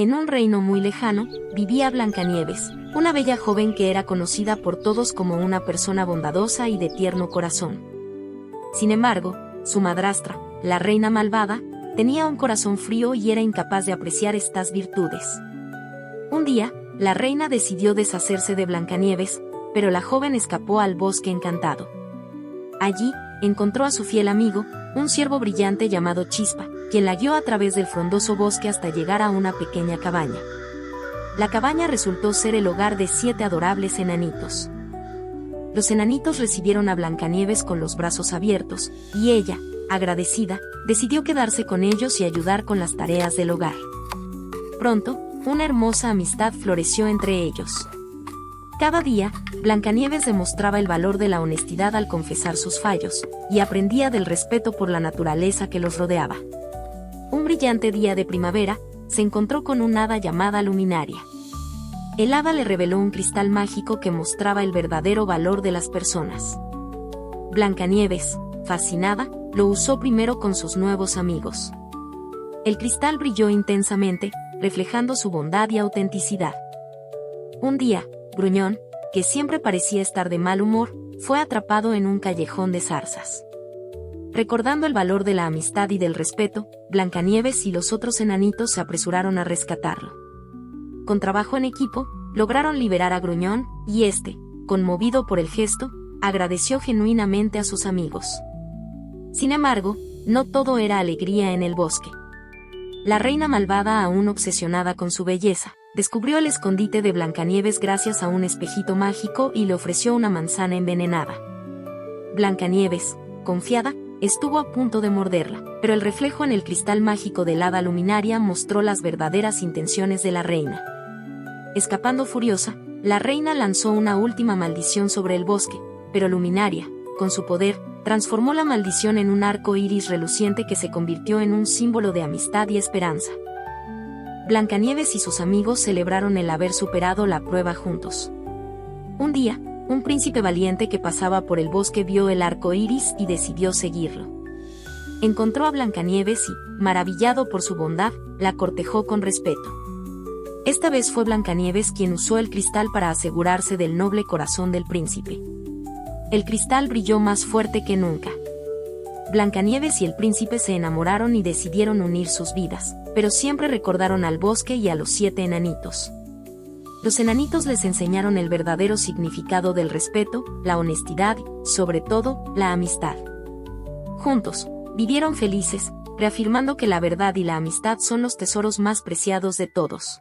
En un reino muy lejano, vivía Blancanieves, una bella joven que era conocida por todos como una persona bondadosa y de tierno corazón. Sin embargo, su madrastra, la reina malvada, tenía un corazón frío y era incapaz de apreciar estas virtudes. Un día, la reina decidió deshacerse de Blancanieves, pero la joven escapó al bosque encantado. Allí, encontró a su fiel amigo, un ciervo brillante llamado Chispa, quien la guió a través del frondoso bosque hasta llegar a una pequeña cabaña. La cabaña resultó ser el hogar de 7 adorables enanitos. Los enanitos recibieron a Blancanieves con los brazos abiertos, y ella, agradecida, decidió quedarse con ellos y ayudar con las tareas del hogar. Pronto, una hermosa amistad floreció entre ellos. Cada día, Blancanieves demostraba el valor de la honestidad al confesar sus fallos, y aprendía del respeto por la naturaleza que los rodeaba. Un brillante día de primavera, se encontró con una hada llamada Luminaria. El hada le reveló un cristal mágico que mostraba el verdadero valor de las personas. Blancanieves, fascinada, lo usó primero con sus nuevos amigos. El cristal brilló intensamente, reflejando su bondad y autenticidad. Un día, Gruñón, que siempre parecía estar de mal humor, fue atrapado en un callejón de zarzas. Recordando el valor de la amistad y del respeto, Blancanieves y los otros enanitos se apresuraron a rescatarlo. Con trabajo en equipo, lograron liberar a Gruñón, y este, conmovido por el gesto, agradeció genuinamente a sus amigos. Sin embargo, no todo era alegría en el bosque. La reina malvada, aún obsesionada con su belleza, descubrió el escondite de Blancanieves gracias a un espejito mágico y le ofreció una manzana envenenada. Blancanieves, confiada, estuvo a punto de morderla, pero el reflejo en el cristal mágico del hada Luminaria mostró las verdaderas intenciones de la reina. Escapando furiosa, la reina lanzó una última maldición sobre el bosque, pero Luminaria, con su poder, transformó la maldición en un arco iris reluciente que se convirtió en un símbolo de amistad y esperanza. Blancanieves y sus amigos celebraron el haber superado la prueba juntos. Un día, un príncipe valiente que pasaba por el bosque vio el arco iris y decidió seguirlo. Encontró a Blancanieves y, maravillado por su bondad, la cortejó con respeto. Esta vez fue Blancanieves quien usó el cristal para asegurarse del noble corazón del príncipe. El cristal brilló más fuerte que nunca. Blancanieves y el príncipe se enamoraron y decidieron unir sus vidas, pero siempre recordaron al bosque y a los 7 enanitos. Los enanitos les enseñaron el verdadero significado del respeto, la honestidad y, sobre todo, la amistad. Juntos, vivieron felices, reafirmando que la verdad y la amistad son los tesoros más preciados de todos.